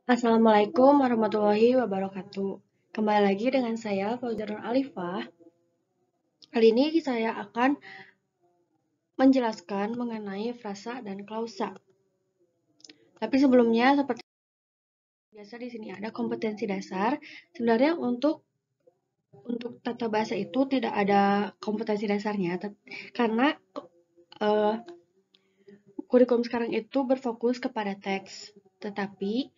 Assalamualaikum warahmatullahi wabarakatuh. Kembali lagi dengan saya, Fauzanur Alifah. Kali ini saya akan menjelaskan mengenai frasa dan klausa. Tapi sebelumnya, seperti biasa di sini ada kompetensi dasar. Sebenarnya untuk tata bahasa itu tidak ada kompetensi dasarnya, karena eh, kurikulum sekarang itu berfokus kepada teks. Tetapi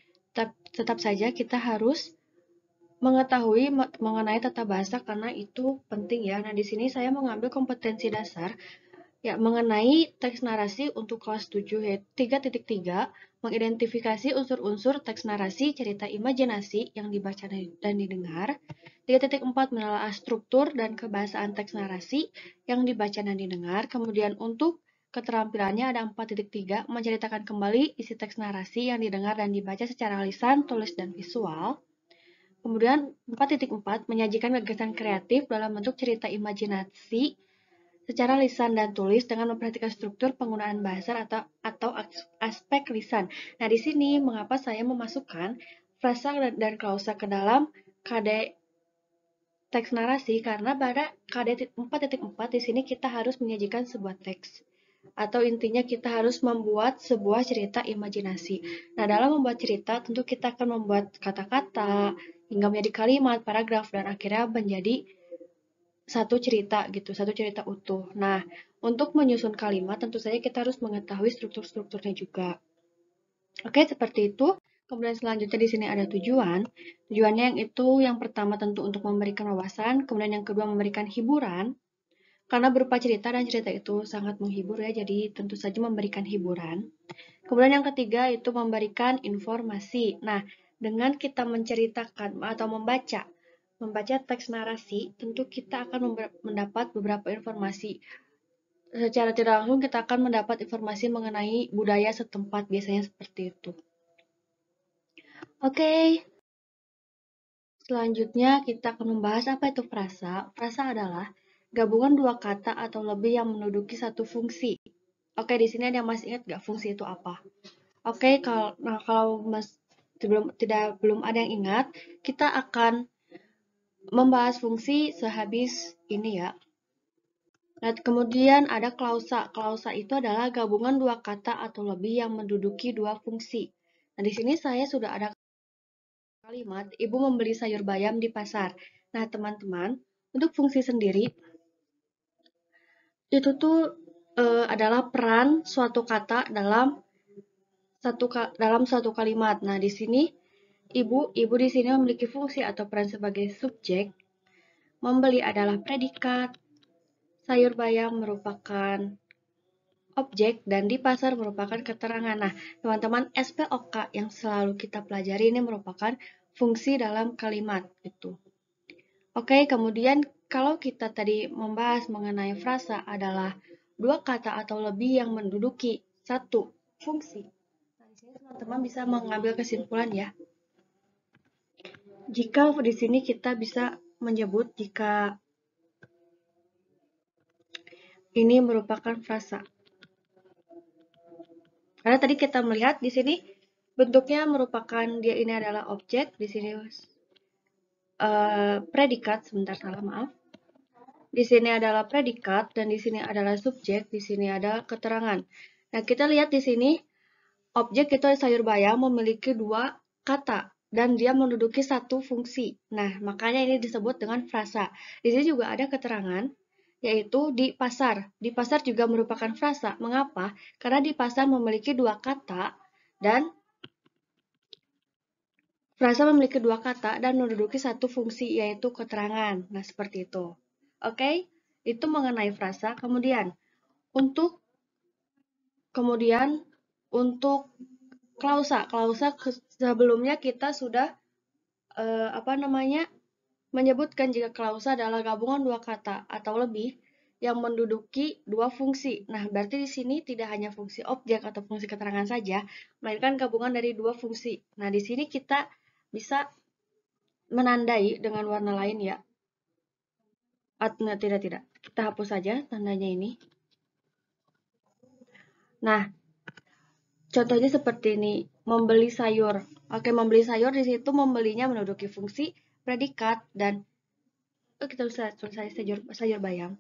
tetap saja kita harus mengetahui mengenai tata bahasa karena itu penting ya. Nah, di sini saya mengambil kompetensi dasar ya mengenai teks narasi untuk kelas 7 yaitu 3.3 mengidentifikasi unsur-unsur teks narasi cerita imajinasi yang dibaca dan didengar. 3.4 menelaah struktur dan kebahasaan teks narasi yang dibaca dan didengar. Kemudian untuk keterampilannya ada 4.3 menceritakan kembali isi teks narasi yang didengar dan dibaca secara lisan, tulis, dan visual. Kemudian 4.4 menyajikan gagasan kreatif dalam bentuk cerita imajinasi secara lisan dan tulis dengan memperhatikan struktur penggunaan bahasa atau aspek lisan. Nah, di sini mengapa saya memasukkan frasa dan klausa ke dalam KD teks narasi karena pada KD 4.4 di sini kita harus menyajikan sebuah teks. Atau intinya kita harus membuat sebuah cerita imajinasi. Nah, dalam membuat cerita tentu kita akan membuat kata-kata hingga menjadi kalimat, paragraf, dan akhirnya menjadi satu cerita gitu, satu cerita utuh. Nah, untuk menyusun kalimat tentu saja kita harus mengetahui struktur-strukturnya juga. Oke, seperti itu. Kemudian selanjutnya di sini ada tujuan. Tujuannya yang pertama tentu untuk memberikan wawasan, kemudian yang kedua memberikan hiburan. Karena berupa cerita dan cerita itu sangat menghibur ya, jadi tentu saja memberikan hiburan. Kemudian yang ketiga itu memberikan informasi. Nah, dengan kita menceritakan atau membaca teks narasi, tentu kita akan mendapat beberapa informasi. Secara tidak langsung kita akan mendapat informasi mengenai budaya setempat, biasanya seperti itu. Oke, selanjutnya kita akan membahas apa itu frasa. Frasa adalah gabungan dua kata atau lebih yang menduduki satu fungsi. Oke, di sini ada yang masih ingat nggak fungsi itu apa? Oke, kalau belum ada yang ingat, kita akan membahas fungsi sehabis ini ya. Nah, kemudian ada klausa. Klausa itu adalah gabungan dua kata atau lebih yang menduduki dua fungsi. Nah, di sini saya sudah ada kalimat, ibu membeli sayur bayam di pasar. Nah, teman-teman, untuk fungsi sendiri, itu tuh adalah peran suatu kata dalam satu kalimat. Nah, di sini ibu di sini memiliki fungsi atau peran sebagai subjek. Membeli adalah predikat. Sayur bayam merupakan objek dan di pasar merupakan keterangan. Nah, teman-teman, SPOK yang selalu kita pelajari ini merupakan fungsi dalam kalimat gitu. Oke, kemudian kalau kita tadi membahas mengenai frasa adalah dua kata atau lebih yang menduduki satu fungsi. Nah, di sini teman-teman bisa mengambil kesimpulan ya. Jika di sini kita bisa menyebut jika ini merupakan frasa. Karena tadi kita melihat di sini bentuknya merupakan dia ini adalah objek, di sini predikat, sebentar salah maaf. Di sini adalah predikat dan di sini adalah subjek, di sini ada keterangan. Nah, kita lihat di sini objek itu sayur bayam memiliki dua kata dan dia menduduki satu fungsi. Nah, makanya ini disebut dengan frasa. Di sini juga ada keterangan yaitu di pasar. Di pasar juga merupakan frasa. Mengapa? Karena di pasar memiliki dua kata dan frasa memiliki dua kata dan menduduki satu fungsi yaitu keterangan. Nah, seperti itu. Oke, itu mengenai frasa. Kemudian untuk klausa. Klausa sebelumnya kita sudah menyebutkan jika klausa adalah gabungan dua kata atau lebih yang menduduki dua fungsi. Nah, berarti di sini tidak hanya fungsi objek atau fungsi keterangan saja, melainkan gabungan dari dua fungsi. Nah, di sini kita bisa menandai dengan warna lain ya. Tidak. Kita hapus saja tandanya ini. Nah, contohnya seperti ini, membeli sayur. Oke, membeli sayur di situ membelinya menduduki fungsi predikat dan kita bisa tulis sayur bayam.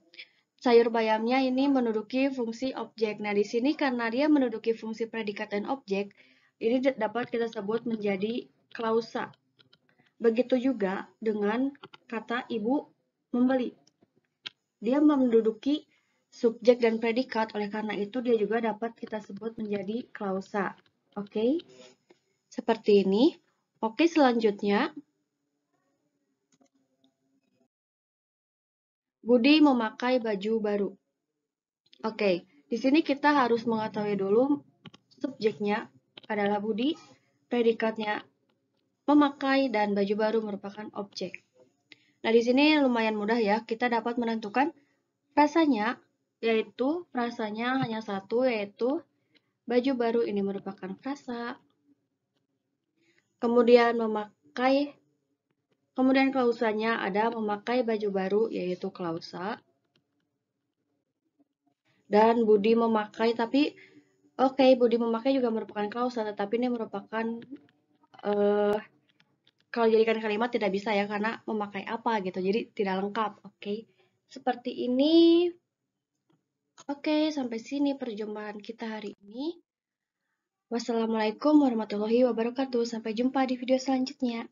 Sayur bayamnya ini menduduki fungsi objek. Nah, di sini karena dia menduduki fungsi predikat dan objek, ini dapat kita sebut menjadi klausa. Begitu juga dengan kata ibu membeli. Dia menduduki subjek dan predikat, oleh karena itu dia juga dapat kita sebut menjadi klausa. Oke? Seperti ini. Oke, selanjutnya Budi memakai baju baru. Oke, di sini kita harus mengetahui dulu subjeknya adalah Budi, predikatnya memakai, dan baju baru merupakan objek. Nah, di sini lumayan mudah ya, kita dapat menentukan frasanya, yaitu frasanya hanya satu, yaitu baju baru ini merupakan frasa. Kemudian klausanya ada memakai baju baru, yaitu klausa. Dan Budi memakai, tapi oke, Budi memakai juga merupakan klausa, tetapi ini merupakan kalau jadikan kalimat tidak bisa ya, karena memakai apa gitu, jadi tidak lengkap. Oke, seperti ini. Oke, sampai sini perjumpaan kita hari ini. Wassalamualaikum warahmatullahi wabarakatuh. Sampai jumpa di video selanjutnya.